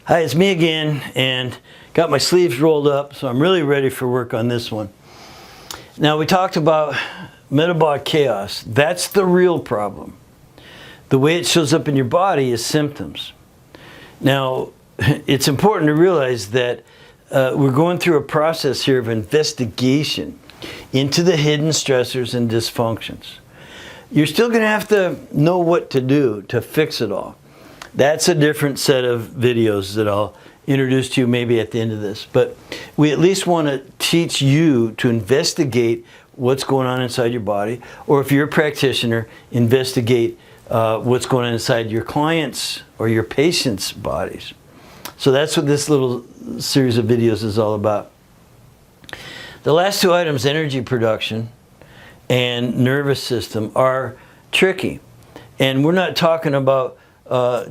Hi, it's me again, and got my sleeves rolled up, so I'm really ready for work on this one. Now, we talked about metabolic chaos. That's the real problem. The way it shows up in your body is symptoms. Now, it's important to realize that we're going through a process here of investigation into the hidden stressors and dysfunctions. You're still going to have to know what to do to fix it all. That's a different set of videos that I'll introduce to you maybe at the end of this. But we at least want to teach you to investigate what's going on inside your body, or if you're a practitioner, investigate what's going on inside your clients' or your patients' bodies. So that's what this little series of videos is all about. The last two items, energy production and nervous system, are tricky. And we're not talking about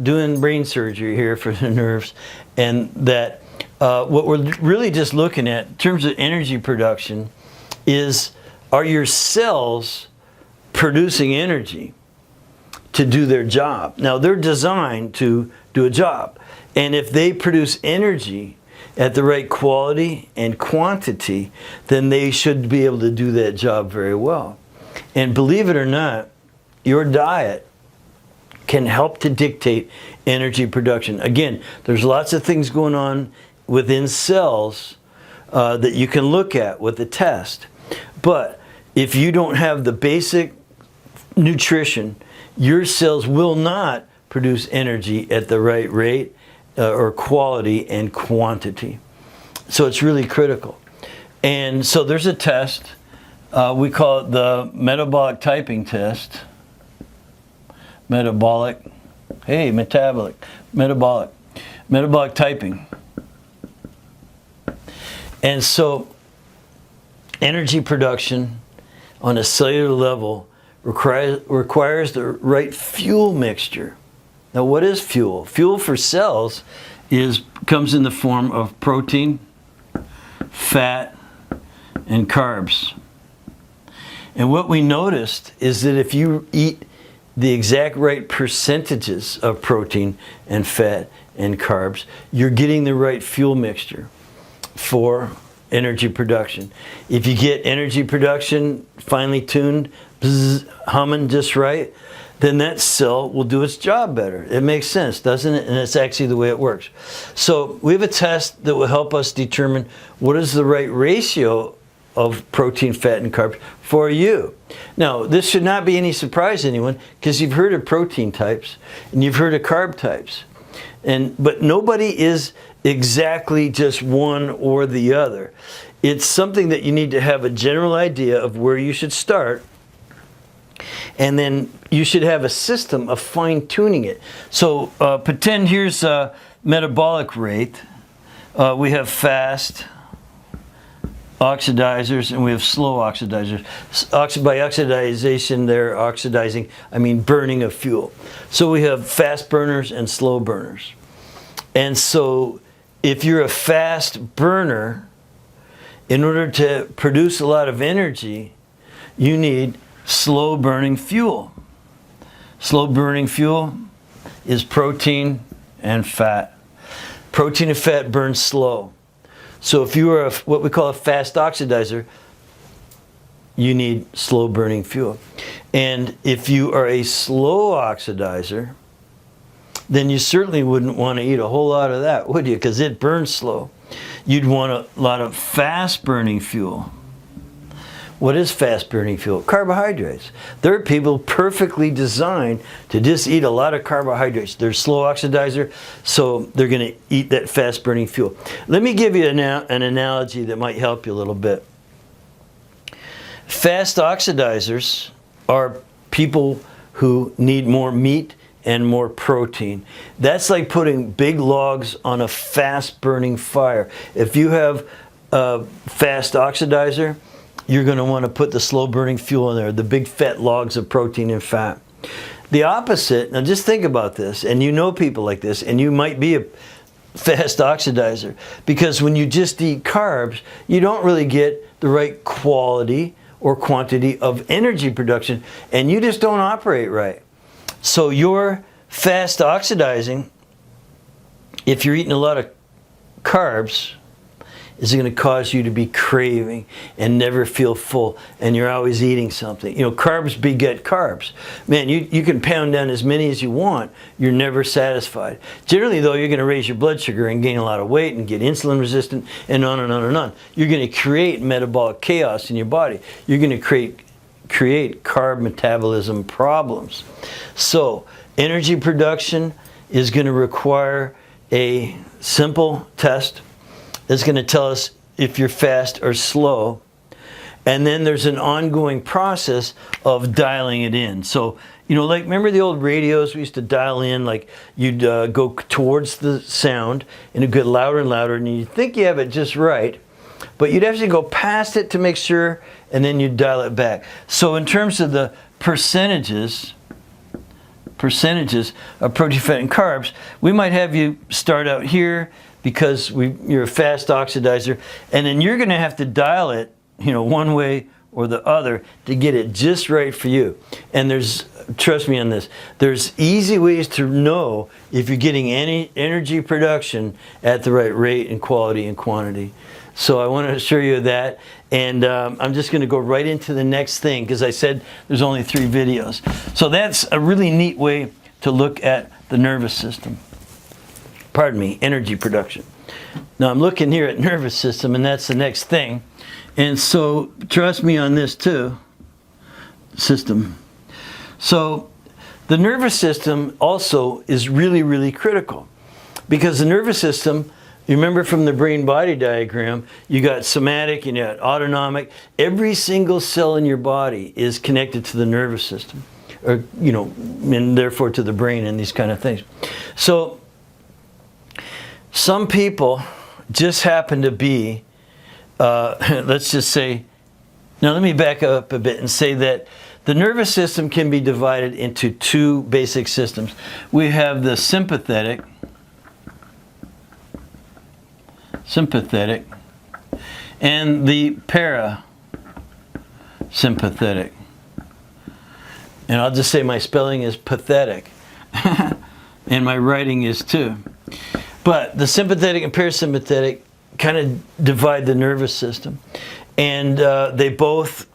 doing brain surgery here for the nerves, and that what we're really just looking at in terms of energy production is, are your cells producing energy to do their job? Now, they're designed to do a job, and if they produce energy at the right quality and quantity, then they should be able to do that job very well. And believe it or not, your diet can help to dictate energy production. Again, there's lots of things going on within cells that you can look at with a test. But if you don't have the basic nutrition, your cells will not produce energy at the right rate or quality and quantity. So it's really critical. And so there's a test. We call it the metabolic typing test. Metabolic typing. And so energy production on a cellular level requires the right fuel mixture. Now, what is fuel? Fuel for cells comes in the form of protein, fat, and carbs. And what we noticed is that if you eat the exact right percentages of protein and fat and carbs, you're getting the right fuel mixture for energy production. If you get energy production finely tuned, humming just right, then that cell will do its job better. It makes sense, doesn't it? And it's actually the way it works. So we have a test that will help us determine what is the right ratio of protein, fat, and carbs for you. Now, this should not be any surprise to anyone, because you've heard of protein types and you've heard of carb types. But nobody is exactly just one or the other. It's something that you need to have a general idea of where you should start, and then you should have a system of fine-tuning it. So pretend here's a metabolic rate. We have fast oxidizers and we have slow oxidizers. By oxidization, they're oxidizing, I mean burning of fuel. So we have fast burners and slow burners. And so if you're a fast burner, in order to produce a lot of energy, you need slow burning fuel. Slow burning fuel is protein and fat. Protein and fat burn slow. So if you are what we call a fast oxidizer, you need slow burning fuel. And if you are a slow oxidizer, then you certainly wouldn't want to eat a whole lot of that, would you? Because it burns slow. You'd want a lot of fast burning fuel. What is fast burning fuel? Carbohydrates. There are people perfectly designed to just eat a lot of carbohydrates. They're slow oxidizer, so they're going to eat that fast burning fuel. Let me give you an analogy that might help you a little bit. Fast oxidizers are people who need more meat and more protein. That's like putting big logs on a fast burning fire. If you have a fast oxidizer, you're going to want to put the slow burning fuel in there, the big fat logs of protein and fat. The opposite, now just think about this, and you know people like this, and you might be a fast oxidizer, because when you just eat carbs, you don't really get the right quality or quantity of energy production, and you just don't operate right. So your fast oxidizing if you're eating a lot of carbs, is going to cause you to be craving and never feel full, and you're always eating something. You know, carbs beget carbs. Man, you can pound down as many as you want, you're never satisfied. Generally, though, you're going to raise your blood sugar and gain a lot of weight and get insulin resistant and on and on and on. You're going to create metabolic chaos in your body. You're going to create carb metabolism problems. So, energy production is going to require a simple test. It's going to tell us if you're fast or slow. And then there's an ongoing process of dialing it in. So, you know, like, remember the old radios we used to dial in? Like, you'd go towards the sound, and it'd get louder and louder, and you'd think you have it just right, but you'd actually go past it to make sure, and then you'd dial it back. So in terms of the percentages of protein, fat, and carbs, we might have you start out here, because you're a fast oxidizer, and then you're going to have to dial it, you know, one way or the other to get it just right for you. And trust me on this, there's easy ways to know if you're getting any energy production at the right rate and quality and quantity. So I want to show you that, and I'm just going to go right into the next thing, because I said there's only 3 videos. So that's a really neat way to look at the nervous system. Pardon me, energy production. Now I'm looking here at nervous system, and that's the next thing. And so trust me on this too, system. So the nervous system also is really, really critical, because the nervous system, you remember from the brain-body diagram, you got somatic and you got autonomic. Every single cell in your body is connected to the nervous system, or, you know, and therefore to the brain and these kind of things. So some people just happen to be, let's just say, now let me back up a bit and say that the nervous system can be divided into 2 basic systems. We have the sympathetic, and the parasympathetic. And I'll just say my spelling is pathetic, and my writing is too. But the sympathetic and parasympathetic kind of divide the nervous system, and they both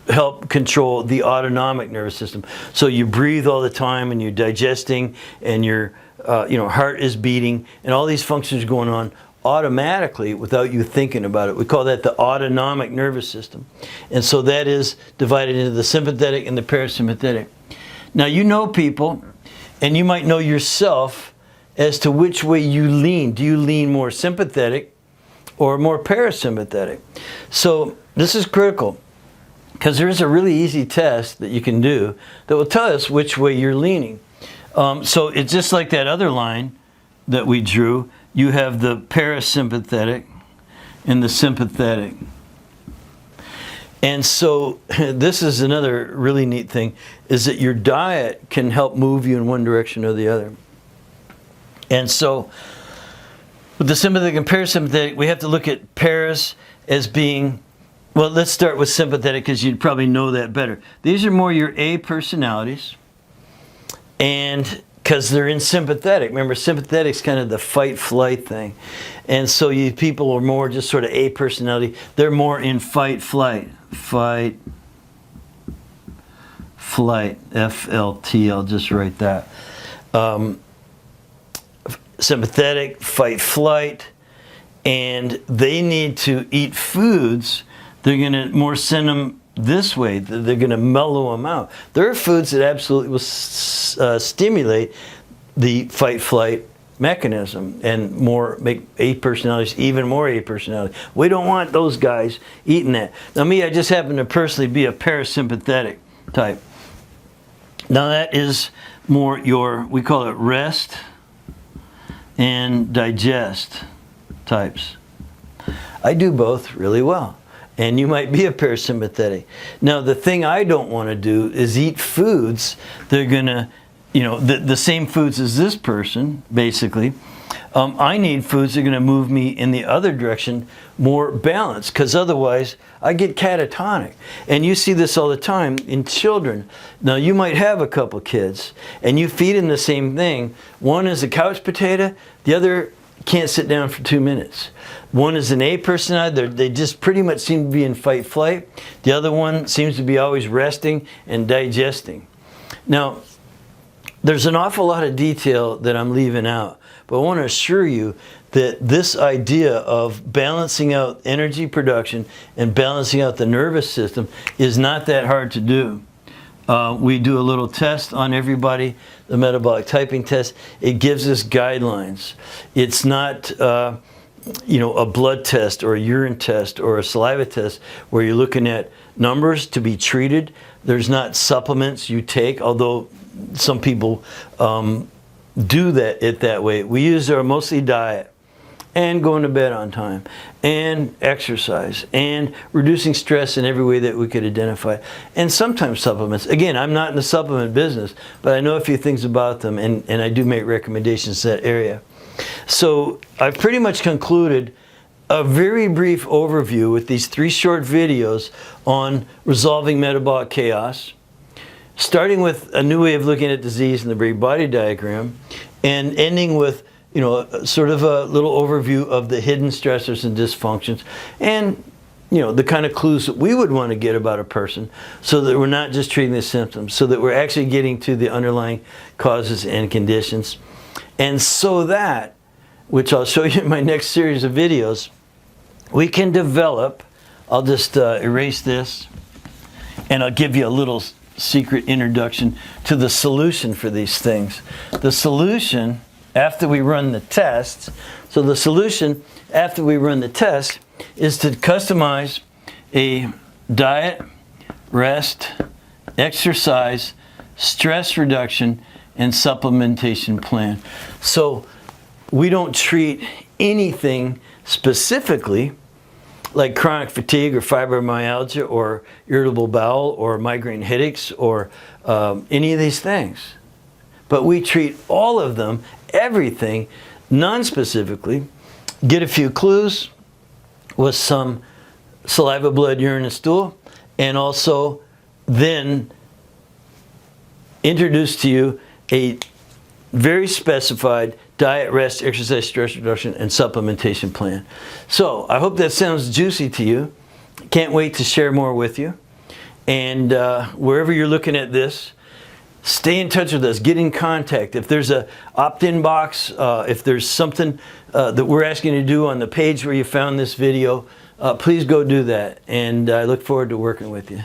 help control the autonomic nervous system. So you breathe all the time, and you're digesting, and your heart is beating, and all these functions are going on automatically without you thinking about it. We call that the autonomic nervous system. And so that is divided into the sympathetic and the parasympathetic. Now, you know people, and you might know yourself as to which way you lean. Do you lean more sympathetic or more parasympathetic? So this is critical, because there is a really easy test that you can do that will tell us which way you're leaning. So it's just like that other line that we drew. You have the parasympathetic and the sympathetic. And so this is another really neat thing, is that your diet can help move you in one direction or the other. And so with the sympathetic and parasympathetic, we have to look at paras as being, well, let's start with sympathetic, because you'd probably know that better. These are more your A personalities, and because they're in sympathetic. Remember, sympathetic's kind of the fight-flight thing. And so people are more just sort of A personality. They're more in fight-flight. Fight, flight, FLT, I'll just write that. Sympathetic, fight, flight, and they need to eat foods. They're going to more send them this way. They're going to mellow them out. There are foods that absolutely will stimulate the fight, flight mechanism and make A personalities even more A personality. We don't want those guys eating that. Now me, I just happen to personally be a parasympathetic type. Now that is more we call it rest and digest types. I do both really well. And you might be a parasympathetic. Now the thing I don't want to do is eat foods. They're going to, the same foods as this person, basically. I need foods that are going to move me in the other direction, more balanced, because otherwise I get catatonic. And you see this all the time in children. Now, you might have a couple kids, and you feed them the same thing. One is a couch potato, the other can't sit down for 2 minutes. One is an A personality, they just pretty much seem to be in fight flight. The other one seems to be always resting and digesting. Now, there's an awful lot of detail that I'm leaving out, but I want to assure you that this idea of balancing out energy production and balancing out the nervous system is not that hard to do. We do a little test on everybody, the metabolic typing test. It gives us guidelines. It's not a blood test or a urine test or a saliva test where you're looking at numbers to be treated. There's not supplements you take, although some people do it that way. We use our mostly diet and going to bed on time and exercise and reducing stress in every way that we could identify, and sometimes supplements. Again, I'm not in the supplement business, but I know a few things about them, and I do make recommendations in that area. So I've pretty much concluded a very brief overview with these 3 short videos on resolving metabolic chaos, starting with a new way of looking at disease in the brain body diagram, and ending with sort of a little overview of the hidden stressors and dysfunctions, and the kind of clues that we would want to get about a person, so that we're not just treating the symptoms, so that we're actually getting to the underlying causes and conditions. And so that, which I'll show you in my next series of videos, we can develop, I'll just erase this, and I'll give you a little secret introduction to the solution for these things. The solution after we run the tests, so the solution after we run the test is to customize a diet, rest, exercise, stress reduction, and supplementation plan. So we don't treat anything specifically like chronic fatigue or fibromyalgia or irritable bowel or migraine headaches or any of these things. But we treat all of them, everything, non-specifically, get a few clues with some saliva, blood, urine, and stool, and also then introduce to you a very specified diet, rest, exercise, stress reduction, and supplementation plan. So I hope that sounds juicy to you. Can't wait to share more with you. And wherever you're looking at this, stay in touch with us. Get in contact. If there's a opt-in box, if there's something that we're asking you to do on the page where you found this video, please go do that. And I look forward to working with you.